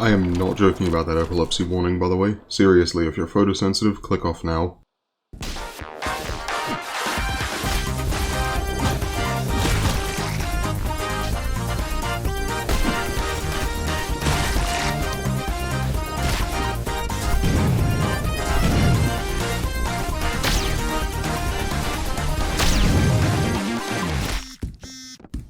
I am not joking about that epilepsy warning, by the way. Seriously, if you're photosensitive, click off now.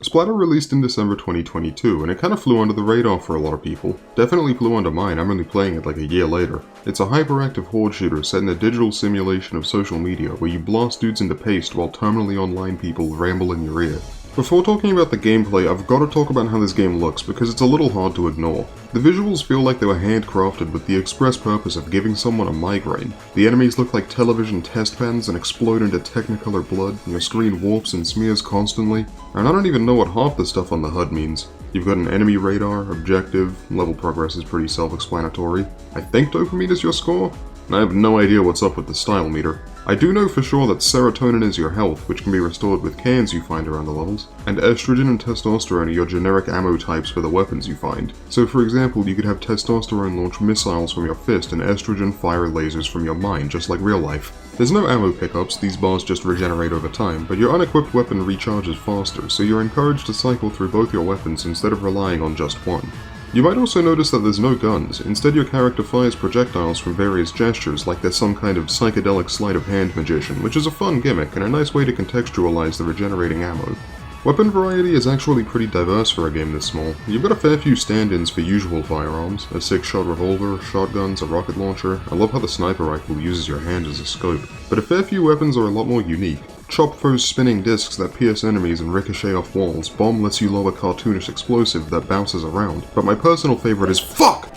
Splatter released in December 2022, and it kinda flew under the radar for a lot of people. Definitely flew under mine, I'm only playing it like a year later. It's a hyperactive horde shooter set in a digital simulation of social media where you blast dudes into paste while terminally online people ramble in your ear. Before talking about the gameplay, I've got to talk about how this game looks because it's a little hard to ignore. The visuals feel like they were handcrafted with the express purpose of giving someone a migraine. The enemies look like television test pans and explode into technicolor blood, and your screen warps and smears constantly, and I don't even know what half the stuff on the HUD means. You've got an enemy radar, objective, level progress is pretty self-explanatory. I think dopamine is your score? And I have no idea what's up with the style meter. I do know for sure that serotonin is your health, which can be restored with cans you find around the levels, and estrogen and testosterone are your generic ammo types for the weapons you find. So for example, you could have testosterone launch missiles from your fist and estrogen fire lasers from your mind, just like real life. There's no ammo pickups, these bars just regenerate over time, but your unequipped weapon recharges faster, so you're encouraged to cycle through both your weapons instead of relying on just one. You might also notice that there's no guns, instead your character fires projectiles from various gestures like they're some kind of psychedelic sleight of hand magician, which is a fun gimmick and a nice way to contextualize the regenerating ammo. Weapon variety is actually pretty diverse for a game this small. You've got a fair few stand-ins for usual firearms, a 6-shot revolver, shotguns, a rocket launcher. I love how the sniper rifle uses your hand as a scope. But a fair few weapons are a lot more unique. Chop throws spinning discs that pierce enemies and ricochet off walls. Bomb lets you lob a cartoonish explosive that bounces around. But my personal favorite is FUCK!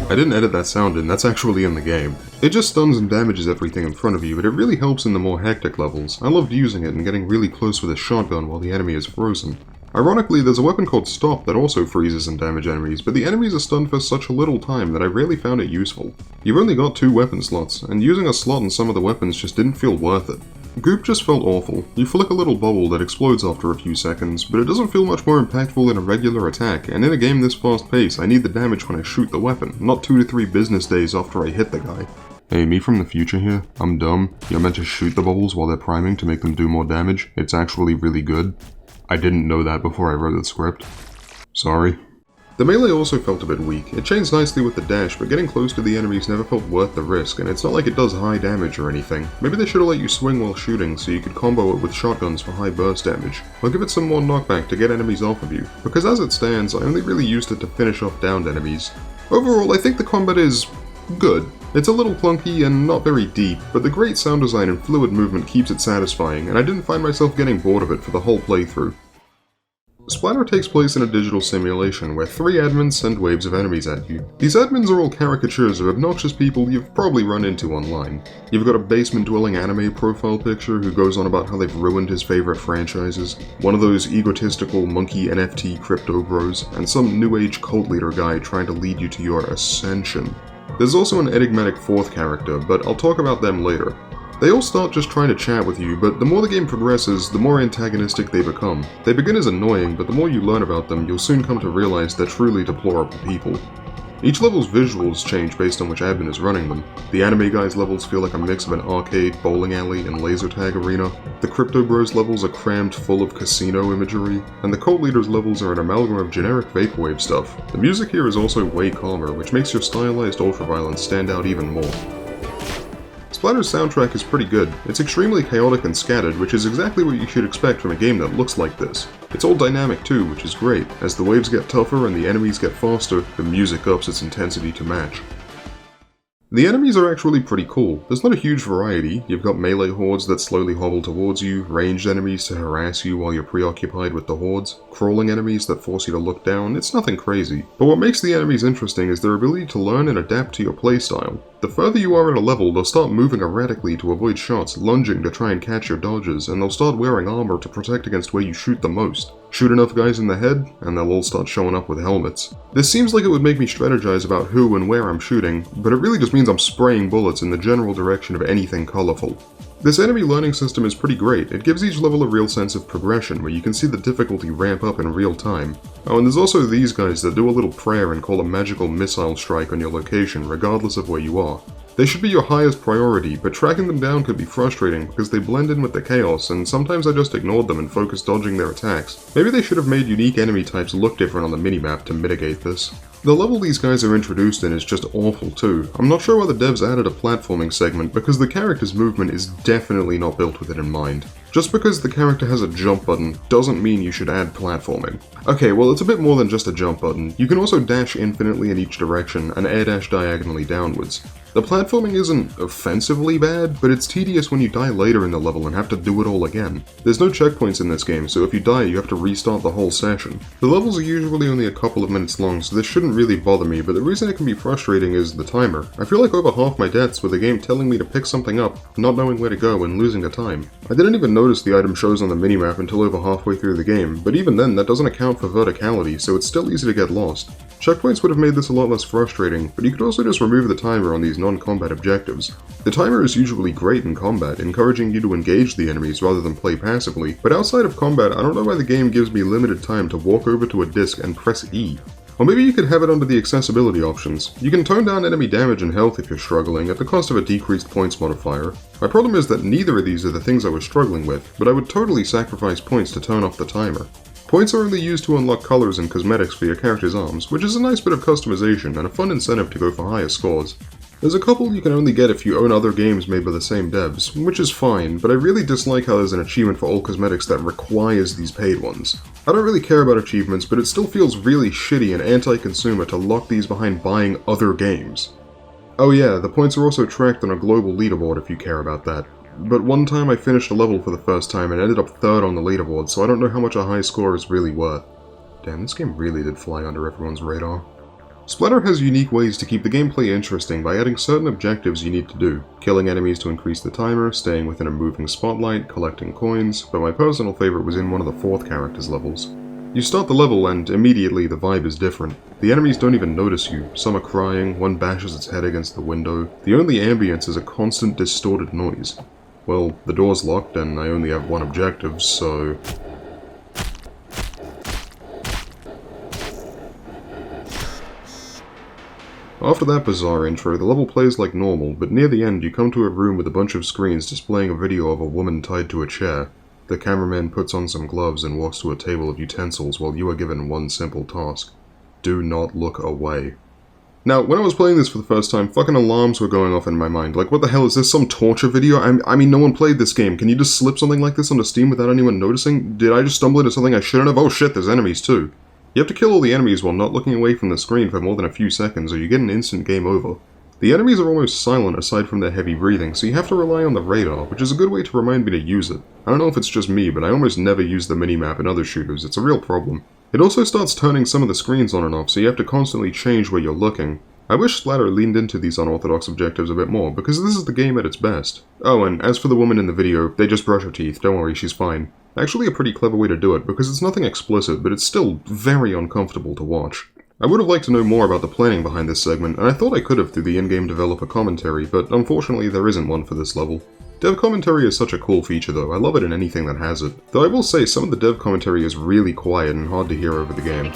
I didn't edit that sound in, that's actually in the game. It just stuns and damages everything in front of you, but it really helps in the more hectic levels. I loved using it and getting really close with a shotgun while the enemy is frozen. Ironically, there's a weapon called Stop that also freezes and damages enemies, but the enemies are stunned for such a little time that I rarely found it useful. You've only got 2 weapon slots, and using a slot in some of the weapons just didn't feel worth it. Goop just felt awful. You flick a little bubble that explodes after a few seconds, but it doesn't feel much more impactful than a regular attack, and in a game this fast paced, I need the damage when I shoot the weapon, not 2 to 3 business days after I hit the guy. Hey, me from the future here. I'm dumb. You're meant to shoot the bubbles while they're priming to make them do more damage. It's actually really good. I didn't know that before I wrote the script. Sorry. The melee also felt a bit weak. It chains nicely with the dash, but getting close to the enemies never felt worth the risk, and it's not like it does high damage or anything. Maybe they should have let you swing while shooting so you could combo it with shotguns for high burst damage, or give it some more knockback to get enemies off of you, because as it stands, I only really used it to finish off downed enemies. Overall, I think the combat is good. It's a little clunky and not very deep, but the great sound design and fluid movement keeps it satisfying, and I didn't find myself getting bored of it for the whole playthrough. Splatter takes place in a digital simulation where 3 admins send waves of enemies at you. These admins are all caricatures of obnoxious people you've probably run into online. You've got a basement-dwelling anime profile picture who goes on about how they've ruined his favorite franchises, one of those egotistical monkey NFT crypto bros, and some new age cult leader guy trying to lead you to your ascension. There's also an enigmatic 4th character, but I'll talk about them later. They all start just trying to chat with you, but the more the game progresses, the more antagonistic they become. They begin as annoying, but the more you learn about them, you'll soon come to realize they're truly deplorable people. Each level's visuals change based on which admin is running them. The anime guy's levels feel like a mix of an arcade, bowling alley, and laser tag arena. The Crypto Bros levels are crammed full of casino imagery, and the cult leader's levels are an amalgam of generic vaporwave stuff. The music here is also way calmer, which makes your stylized ultraviolence stand out even more. Splatter's soundtrack is pretty good. It's extremely chaotic and scattered, which is exactly what you should expect from a game that looks like this. It's all dynamic too, which is great. As the waves get tougher and the enemies get faster, the music ups its intensity to match. The enemies are actually pretty cool. There's not a huge variety. You've got melee hordes that slowly hobble towards you, ranged enemies to harass you while you're preoccupied with the hordes, crawling enemies that force you to look down. It's nothing crazy. But what makes the enemies interesting is their ability to learn and adapt to your playstyle. The further you are in a level, they'll start moving erratically to avoid shots, lunging to try and catch your dodges, and they'll start wearing armor to protect against where you shoot the most. Shoot enough guys in the head, and they'll all start showing up with helmets. This seems like it would make me strategize about who and where I'm shooting, but it really just means I'm spraying bullets in the general direction of anything colorful. This enemy learning system is pretty great. It gives each level a real sense of progression, where you can see the difficulty ramp up in real time. Oh, and there's also these guys that do a little prayer and call a magical missile strike on your location, regardless of where you are. They should be your highest priority, but tracking them down could be frustrating because they blend in with the chaos, and sometimes I just ignored them and focused dodging their attacks. Maybe they should have made unique enemy types look different on the minimap to mitigate this. The level these guys are introduced in is just awful too. I'm not sure why the devs added a platforming segment because the character's movement is definitely not built with it in mind. Just because the character has a jump button doesn't mean you should add platforming. Okay, well it's a bit more than just a jump button. You can also dash infinitely in each direction and air dash diagonally downwards. The platforming isn't offensively bad, but it's tedious when you die later in the level and have to do it all again. There's no checkpoints in this game, so if you die you have to restart the whole session. The levels are usually only a couple of minutes long, so this shouldn't really bother me, but the reason it can be frustrating is the timer. I feel like over half my deaths with the game telling me to pick something up, not knowing where to go, and losing the time. I didn't even notice the item shows on the minimap until over halfway through the game, but even then that doesn't account for verticality, so it's still easy to get lost. Checkpoints would have made this a lot less frustrating, but you could also just remove the timer on these non-combat objectives. The timer is usually great in combat, encouraging you to engage the enemies rather than play passively, but outside of combat I don't know why the game gives me limited time to walk over to a disc and press E. Or maybe you could have it under the accessibility options. You can tone down enemy damage and health if you're struggling, at the cost of a decreased points modifier. My problem is that neither of these are the things I was struggling with, but I would totally sacrifice points to turn off the timer. Points are only used to unlock colors and cosmetics for your character's arms, which is a nice bit of customization and a fun incentive to go for higher scores. There's a couple you can only get if you own other games made by the same devs, which is fine, but I really dislike how there's an achievement for all cosmetics that requires these paid ones. I don't really care about achievements, but it still feels really shitty and anti-consumer to lock these behind buying other games. Oh yeah, the points are also tracked on a global leaderboard if you care about that. But one time I finished a level for the first time and ended up third on the leaderboard, so I don't know how much a high score is really worth. Damn, this game really did fly under everyone's radar. Splatter has unique ways to keep the gameplay interesting by adding certain objectives you need to do. Killing enemies to increase the timer, staying within a moving spotlight, collecting coins, but my personal favourite was in one of the fourth character's levels. You start the level and immediately the vibe is different. The enemies don't even notice you, some are crying, one bashes its head against the window. The only ambience is a constant distorted noise. Well, the door's locked and I only have one objective, so... After that bizarre intro, the level plays like normal, but near the end you come to a room with a bunch of screens displaying a video of a woman tied to a chair. The cameraman puts on some gloves and walks to a table of utensils while you are given one simple task. Do not look away. Now, when I was playing this for the first time, fucking alarms were going off in my mind. Like, what the hell, is this some torture video? I mean, no one played this game. Can you just slip something like this onto Steam without anyone noticing? Did I just stumble into something I shouldn't have? Oh shit, there's enemies too. You have to kill all the enemies while not looking away from the screen for more than a few seconds, or you get an instant game over. The enemies are almost silent aside from their heavy breathing, so you have to rely on the radar, which is a good way to remind me to use it. I don't know if it's just me, but I almost never use the minimap in other shooters. It's a real problem. It also starts turning some of the screens on and off, so you have to constantly change where you're looking. I wish Splatter leaned into these unorthodox objectives a bit more, because this is the game at its best. Oh, and as for the woman in the video, they just brush her teeth, don't worry, she's fine. Actually a pretty clever way to do it, because it's nothing explicit, but it's still very uncomfortable to watch. I would have liked to know more about the planning behind this segment, and I thought I could have through the in-game developer commentary, but unfortunately there isn't one for this level. Dev commentary is such a cool feature though, I love it in anything that has it. Though I will say some of the dev commentary is really quiet and hard to hear over the game.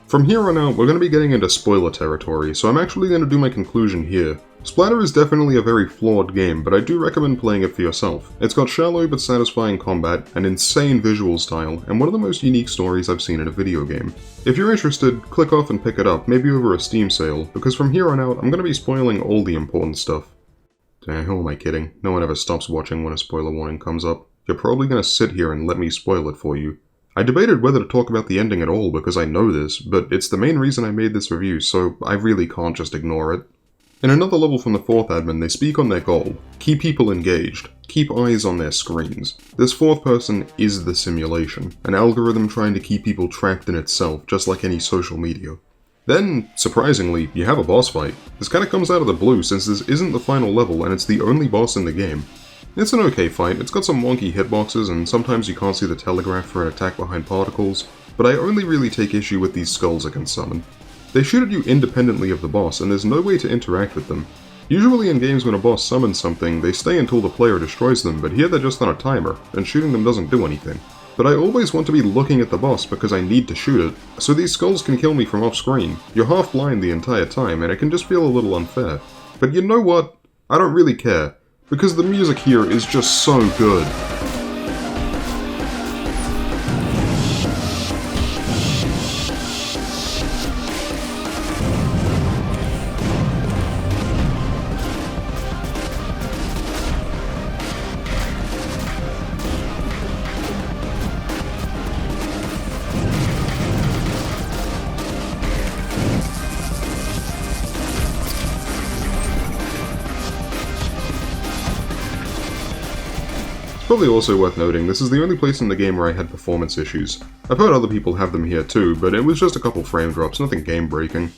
From here on out, we're going to be getting into spoiler territory, so I'm actually going to do my conclusion here. Splatter is definitely a very flawed game, but I do recommend playing it for yourself. It's got shallow but satisfying combat, an insane visual style, and one of the most unique stories I've seen in a video game. If you're interested, click off and pick it up, maybe over a Steam sale, because from here on out I'm going to be spoiling all the important stuff. Who am I kidding? No one ever stops watching when a spoiler warning comes up. You're probably going to sit here and let me spoil it for you. I debated whether to talk about the ending at all because I know this, but it's the main reason I made this review, so I really can't just ignore it. In another level from the fourth admin, they speak on their goal. Keep people engaged. Keep eyes on their screens. This fourth person is the simulation, an algorithm trying to keep people trapped in itself, just like any social media. Then, surprisingly, you have a boss fight. This kinda comes out of the blue since this isn't the final level and it's the only boss in the game. It's an okay fight, it's got some wonky hitboxes and sometimes you can't see the telegraph for an attack behind particles, but I only really take issue with these skulls it can summon. They shoot at you independently of the boss and there's no way to interact with them. Usually in games when a boss summons something, they stay until the player destroys them, but here they're just on a timer, and shooting them doesn't do anything. But I always want to be looking at the boss because I need to shoot it, so these skulls can kill me from off screen. You're half blind the entire time, and it can just feel a little unfair. But you know what? I don't really care, because the music here is just so good. Probably also worth noting, this is the only place in the game where I had performance issues. I've heard other people have them here too, but it was just a couple frame drops, nothing game breaking.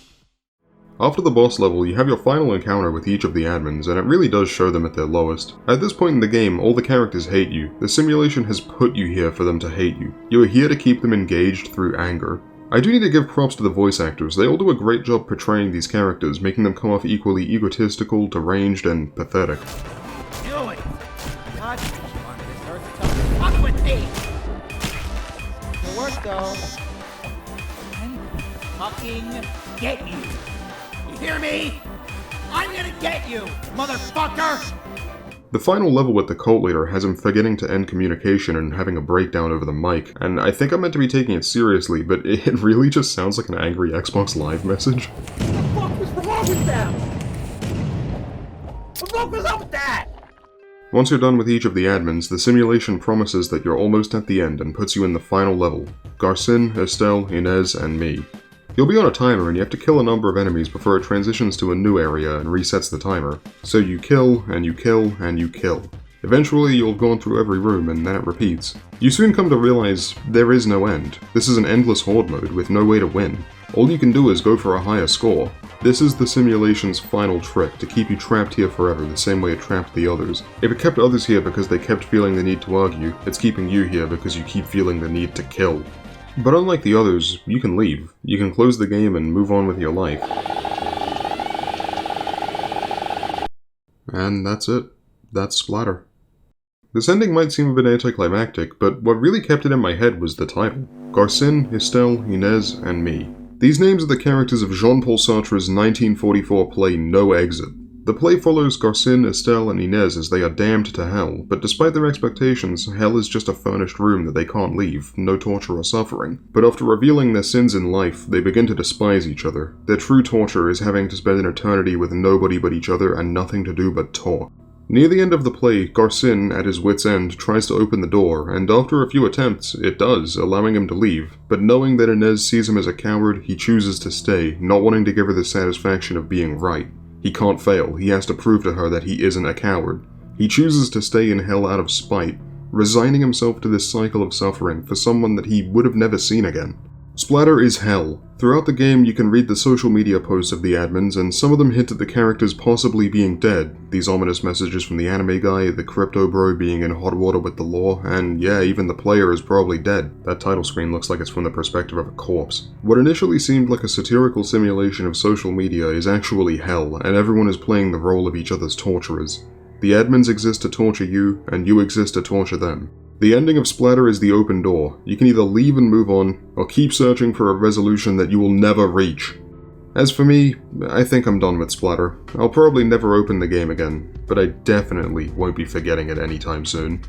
After the boss level, you have your final encounter with each of the admins, and it really does show them at their lowest. At this point in the game, all the characters hate you. The simulation has put you here for them to hate you. You are here to keep them engaged through anger. I do need to give props to the voice actors. They all do a great job portraying these characters, making them come off equally egotistical, deranged, and pathetic. Though, I'm fucking get you. You hear me? I'm gonna get you, motherfucker! The final level with the cult leader has him forgetting to end communication and having a breakdown over the mic, and I think I'm meant to be taking it seriously, but it really just sounds like an angry Xbox Live message. What the fuck was wrong with them? What the fuck was up with that? Once you're done with each of the admins, the simulation promises that you're almost at the end and puts you in the final level. Garcin, Estelle, Inez, and me. You'll be on a timer and you have to kill a number of enemies before it transitions to a new area and resets the timer. So you kill, and you kill, and you kill. Eventually you'll have gone through every room and then it repeats. You soon come to realize there is no end. This is an endless horde mode with no way to win. All you can do is go for a higher score. This is the simulation's final trick, to keep you trapped here forever the same way it trapped the others. If it kept others here because they kept feeling the need to argue, it's keeping you here because you keep feeling the need to kill. But unlike the others, you can leave. You can close the game and move on with your life. And that's it. That's Splatter. This ending might seem a bit anticlimactic, but what really kept it in my head was the title. Garcin, Estelle, Inez, and me. These names are the characters of Jean-Paul Sartre's 1944 play No Exit. The play follows Garcin, Estelle, and Inez as they are damned to hell, but despite their expectations, hell is just a furnished room that they can't leave, no torture or suffering. But after revealing their sins in life, they begin to despise each other. Their true torture is having to spend an eternity with nobody but each other and nothing to do but talk. Near the end of the play, Garcin, at his wit's end, tries to open the door, and after a few attempts, it does, allowing him to leave. But knowing that Inez sees him as a coward, he chooses to stay, not wanting to give her the satisfaction of being right. He can't fail, he has to prove to her that he isn't a coward. He chooses to stay in hell out of spite, resigning himself to this cycle of suffering for someone that he would have never seen again. Splatter is hell. Throughout the game, you can read the social media posts of the admins, and some of them hint at the characters possibly being dead. These ominous messages from the anime guy, the crypto bro being in hot water with the law, and yeah, even the player is probably dead. That title screen looks like it's from the perspective of a corpse. What initially seemed like a satirical simulation of social media is actually hell, and everyone is playing the role of each other's torturers. The admins exist to torture you, and you exist to torture them. The ending of Splatter is the open door. You can either leave and move on, or keep searching for a resolution that you will never reach. As for me, I think I'm done with Splatter. I'll probably never open the game again, but I definitely won't be forgetting it anytime soon.